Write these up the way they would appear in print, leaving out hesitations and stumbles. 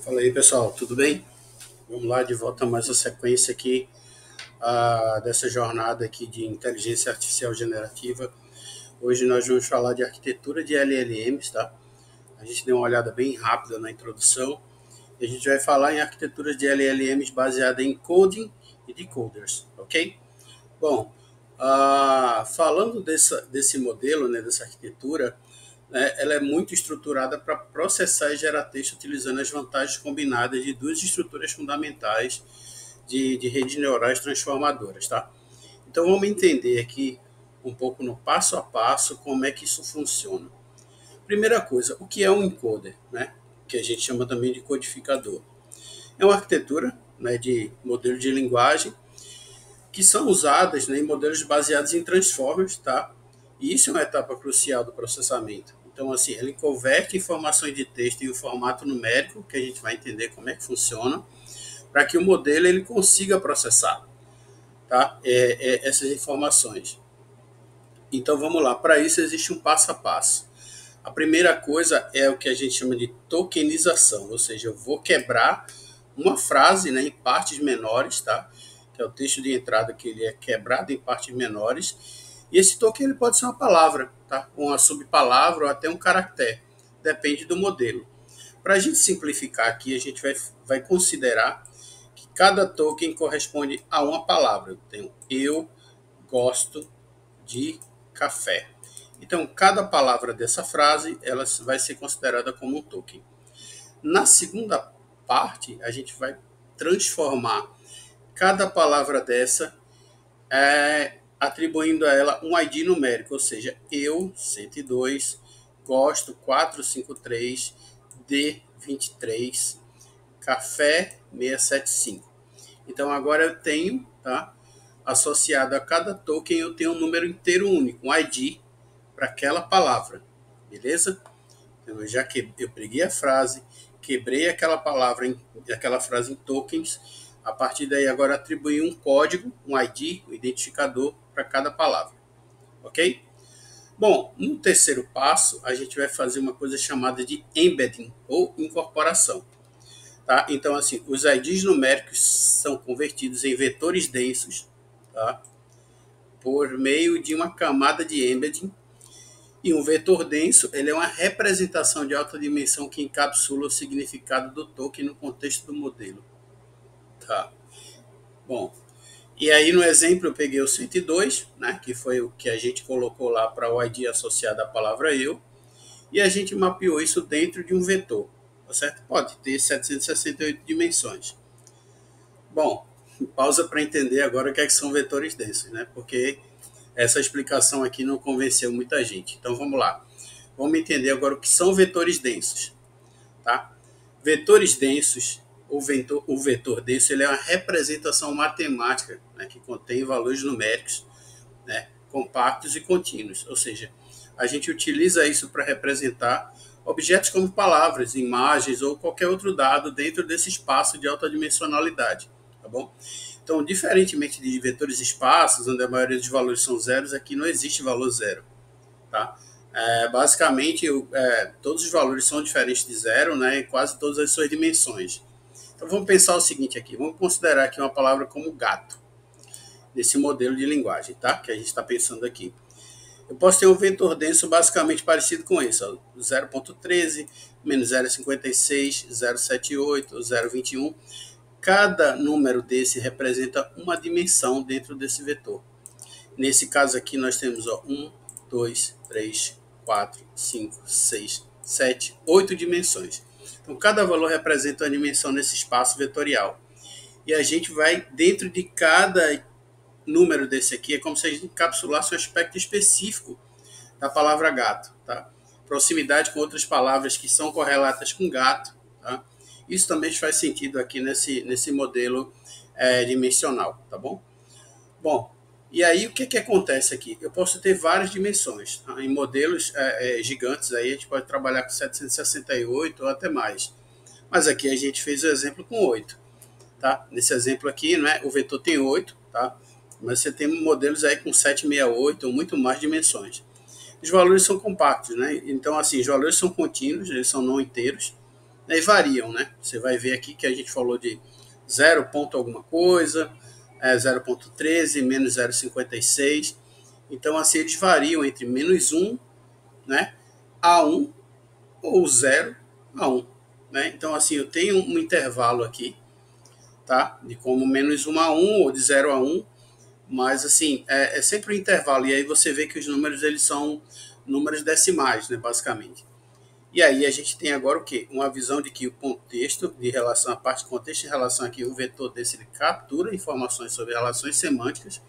Fala aí, pessoal, tudo bem? Vamos lá, de volta a mais uma sequência aqui dessa jornada aqui de inteligência artificial generativa. Hoje nós vamos falar de arquitetura de LLMs, tá? A gente deu uma olhada bem rápida na introdução e a gente vai falar em arquiteturas de LLMs baseada em coding e decoders, ok? Bom, falando desse modelo, né, dessa arquitetura, né, ela é muito estruturada para processar e gerar texto utilizando as vantagens combinadas de duas estruturas fundamentais de redes neurais transformadoras, tá? Então vamos entender aqui um pouco no passo a passo como é que isso funciona. Primeira coisa, o que é um encoder, né? Que a gente chama também de codificador. É uma arquitetura, né, de modelo de linguagem que são usadas, né, em modelos baseados em transformers, tá? E isso é uma etapa crucial do processamento. Então, assim, ele converte informações de texto em um formato numérico, que a gente vai entender como é que funciona, para que o modelo ele consiga processar, tá? Essas informações. Então, vamos lá. Para isso, existe um passo a passo. A primeira coisa é o que a gente chama de tokenização, ou seja, eu vou quebrar uma frase, né, em partes menores, tá? Que é o texto de entrada que ele é quebrado em partes menores. E esse token ele pode ser uma palavra, tá? Uma subpalavra ou até um caractere, depende do modelo. Para a gente simplificar aqui, a gente vai considerar que cada token corresponde a uma palavra. Eu tenho eu gosto de café. Então, cada palavra dessa frase ela vai ser considerada como um token. Na segunda parte, a gente vai transformar cada palavra dessa atribuindo a ela um ID numérico, ou seja, eu 102, gosto 453, D 23, café 675. Então agora eu tenho, tá, associado a cada token eu tenho um número inteiro único, um ID para aquela palavra, beleza? Então eu peguei a frase, quebrei aquela frase em tokens. A partir daí agora atribuí um código, um ID, um identificador para cada palavra, ok? Bom, no terceiro passo a gente vai fazer uma coisa chamada de embedding ou incorporação, tá? Então assim, os IDs numéricos são convertidos em vetores densos, tá? Por meio de uma camada de embedding. E um vetor denso ele é uma representação de alta dimensão que encapsula o significado do token no contexto do modelo. Tá. Bom, e aí no exemplo eu peguei o 102, né, que foi o que a gente colocou lá para o ID associado à palavra eu, e a gente mapeou isso dentro de um vetor, tá certo? Pode ter 768 dimensões. Bom, pausa para entender agora o que são vetores densos, né? Porque essa explicação aqui não convenceu muita gente. Então vamos lá. Vamos entender agora o que são vetores densos, tá? Vetores densos, o vetor denso, ele é uma representação matemática, né, que contém valores numéricos, né, compactos e contínuos. Ou seja, a gente utiliza isso para representar objetos como palavras, imagens ou qualquer outro dado dentro desse espaço de alta dimensionalidade, tá bom? Então, diferentemente de vetores espaços, onde a maioria dos valores são zeros, aqui não existe valor zero, tá? Basicamente, todos os valores são diferentes de zero, né, em quase todas as suas dimensões. Então, vamos pensar o seguinte aqui. Vamos considerar aqui uma palavra como gato, nesse modelo de linguagem, tá? Que a gente está pensando aqui. Eu posso ter um vetor denso basicamente parecido com esse, ó, 0.13, menos 0.56, 0.78, 0.21. Cada número desse representa uma dimensão dentro desse vetor. Nesse caso aqui, nós temos 1, 2, 3, 4, 5, 6, 7, 8 dimensões. Então, cada valor representa uma dimensão nesse espaço vetorial. E a gente vai, dentro de cada número desse aqui, é como se a gente encapsulasse um aspecto específico da palavra gato, tá? Proximidade com outras palavras que são correlatas com gato, tá? Isso também faz sentido aqui nesse modelo dimensional, tá bom? Bom, e aí o que acontece aqui? Eu posso ter várias dimensões, tá? Em modelos gigantes aí a gente pode trabalhar com 768 ou até mais. Mas aqui a gente fez o exemplo com 8, tá? Nesse exemplo aqui, né, o vetor tem 8, tá? Mas você tem modelos aí com 768 ou muito mais dimensões. Os valores são compactos, né? Então assim, os valores são contínuos, eles são não inteiros, né, e variam, né? Você vai ver aqui que a gente falou de 0 ponto alguma coisa, 0,13, menos 0,56. Então, assim, eles variam entre menos 1, né, a 1, ou 0 a 1. Né? Então, assim, eu tenho um intervalo aqui, tá? De como menos 1 a 1 ou de 0 a 1, mas, assim, é sempre um intervalo. E aí você vê que os números, eles são números decimais, né, basicamente. E aí a gente tem agora o quê? Uma visão de que o contexto, de relação à parte de contexto em relação aqui, o vetor desse, ele captura informações sobre relações semânticas.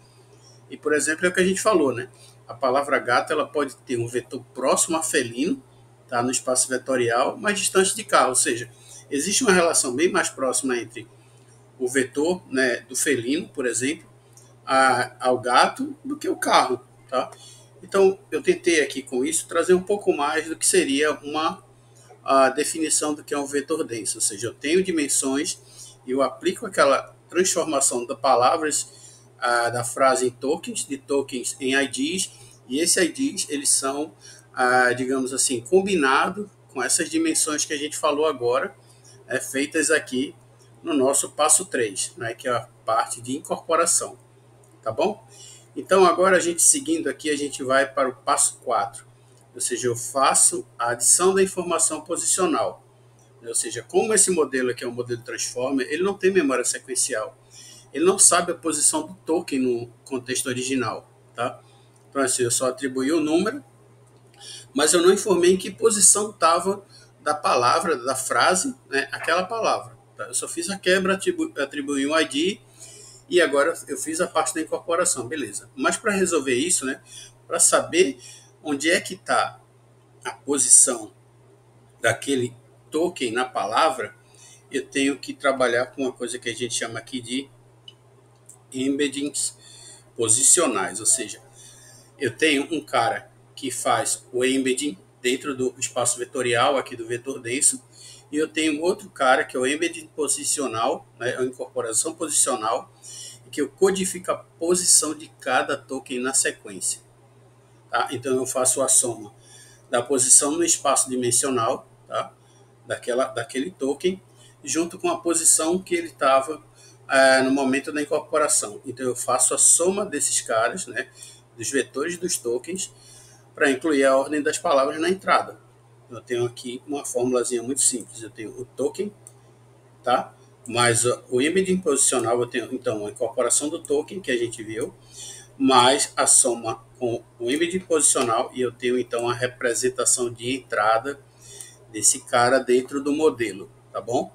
E, por exemplo, é o que a gente falou, né? A palavra gato, ela pode ter um vetor próximo a felino, tá, no espaço vetorial, mas distante de carro, ou seja, existe uma relação bem mais próxima entre o vetor, né, do felino, por exemplo, ao gato do que o carro, tá? Então, eu tentei aqui com isso trazer um pouco mais do que seria a definição do que é um vetor denso, ou seja, eu tenho dimensões e eu aplico aquela transformação das palavras da frase em tokens, de tokens em IDs, e esses IDs, eles são, digamos assim, combinados com essas dimensões que a gente falou agora, feitas aqui no nosso passo 3, né, que é a parte de incorporação, tá bom? Então, agora a gente seguindo aqui, a gente vai para o passo 4, ou seja, eu faço a adição da informação posicional. Ou seja, como esse modelo aqui é um modelo transformer, ele não tem memória sequencial. Ele não sabe a posição do token no contexto original. Tá? Então, assim, eu só atribuí o número, mas eu não informei em que posição estava da palavra, da frase, né, aquela palavra. Tá? Eu só fiz a quebra, atribuí um ID e agora eu fiz a parte da incorporação, beleza. Mas para resolver isso, né, para saber onde é que está a posição daquele token na palavra, eu tenho que trabalhar com uma coisa que a gente chama aqui de embeddings posicionais, ou seja, eu tenho um cara que faz o embedding dentro do espaço vetorial aqui do vetor denso, e eu tenho outro cara que é o embedding posicional, né, a incorporação posicional, que eu codifico a posição de cada token na sequência. Tá? Então eu faço a soma da posição no espaço dimensional, tá? daquele token, junto com a posição que ele estava no momento da incorporação. Então eu faço a soma desses caras, né, dos vetores dos tokens, para incluir a ordem das palavras na entrada. Eu tenho aqui uma formulazinha muito simples. Eu tenho o token, tá? Mais o embedding posicional, eu tenho então a incorporação do token que a gente viu, mais a soma com o embedding posicional, e eu tenho então a representação de entrada desse cara dentro do modelo, tá bom?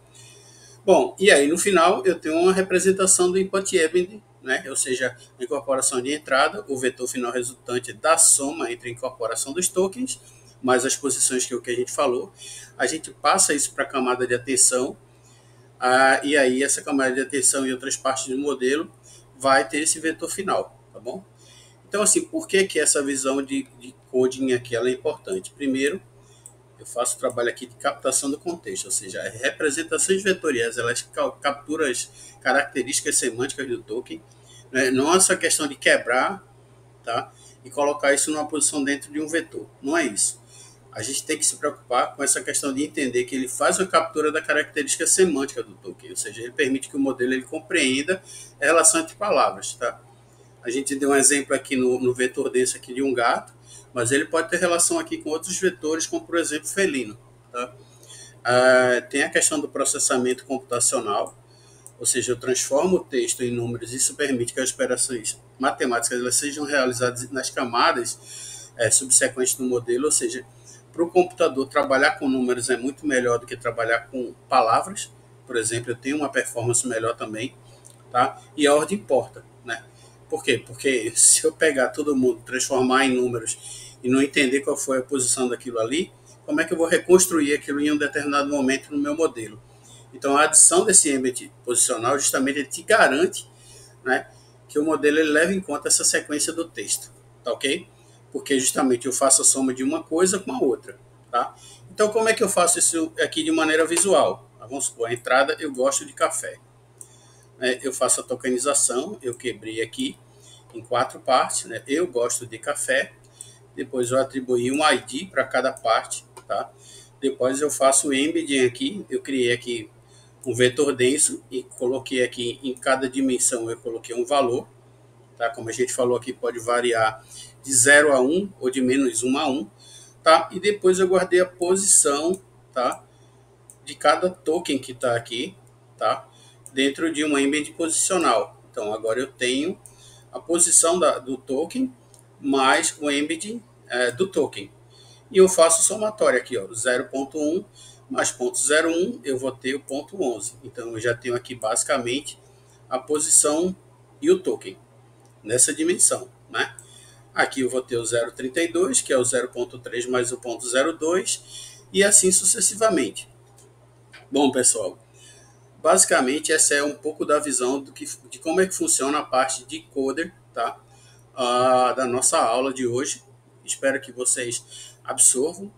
Bom, e aí no final eu tenho uma representação do input embedding, né? Ou seja, a incorporação de entrada, o vetor final resultante da soma entre a incorporação dos tokens, mais as posições que a gente falou. A gente passa isso para a camada de atenção, e aí essa camada de atenção e outras partes do modelo vai ter esse vetor final, tá bom? Então, assim, por que essa visão de coding aqui ela é importante? Primeiro, eu faço o trabalho aqui de captação do contexto, ou seja, as representações vetoriais, elas capturam as características semânticas do token, né? Não é essa questão de quebrar, tá? E colocar isso numa posição dentro de um vetor, não é isso. A gente tem que se preocupar com essa questão de entender que ele faz a captura da característica semântica do token, ou seja, ele permite que o modelo ele compreenda a relação entre palavras, tá? A gente deu um exemplo aqui no vetor desse aqui de um gato, mas ele pode ter relação aqui com outros vetores, como por exemplo felino. Tá? Tem a questão do processamento computacional, ou seja, eu transformo o texto em números, isso permite que as operações matemáticas elas sejam realizadas nas camadas subsequentes do modelo, ou seja, para o computador trabalhar com números é muito melhor do que trabalhar com palavras. Por exemplo, eu tenho uma performance melhor também, tá? E a ordem importa, né? Por quê? Porque se eu pegar todo mundo, transformar em números e não entender qual foi a posição daquilo ali, como é que eu vou reconstruir aquilo em um determinado momento no meu modelo? Então, a adição desse embedding posicional justamente te garante, né, que o modelo ele leva em conta essa sequência do texto, tá ok? Porque justamente eu faço a soma de uma coisa com a outra, tá? Então, como é que eu faço isso aqui de maneira visual? Vamos supor, a entrada, eu gosto de café. Eu faço a tokenização, eu quebrei aqui em 4 partes, né? Eu gosto de café, depois eu atribuí um ID para cada parte, tá? Depois eu faço o embedding aqui, eu criei aqui um vetor denso e coloquei aqui em cada dimensão, eu coloquei um valor, tá? Como a gente falou aqui, pode variar de 0 a 1 ou de menos 1 a 1, tá? E depois eu guardei a posição, tá? De cada token que está aqui, tá? Dentro de uma embed posicional. Então agora eu tenho a posição do token mais o embed do token. E eu faço somatório aqui, ó, 0.1 mais 0.01, eu vou ter o ponto 11. Então eu já tenho aqui basicamente a posição e o token nessa dimensão, né? Aqui eu vou ter o 0.32, que é o 0.3 mais o ponto 0.2, e assim sucessivamente. Bom, pessoal, basicamente essa é um pouco da visão de como é que funciona a parte de coder, tá? Da nossa aula de hoje. Espero que vocês absorvam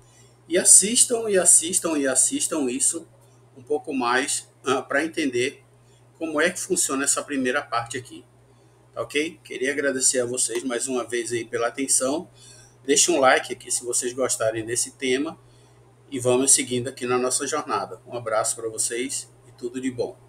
e assistam e assistam e assistam isso um pouco mais para entender como é que funciona essa primeira parte aqui, tá ok? Queria agradecer a vocês mais uma vez aí pela atenção. Deixe um like aqui se vocês gostarem desse tema e vamos seguindo aqui na nossa jornada. Um abraço para vocês e tudo de bom.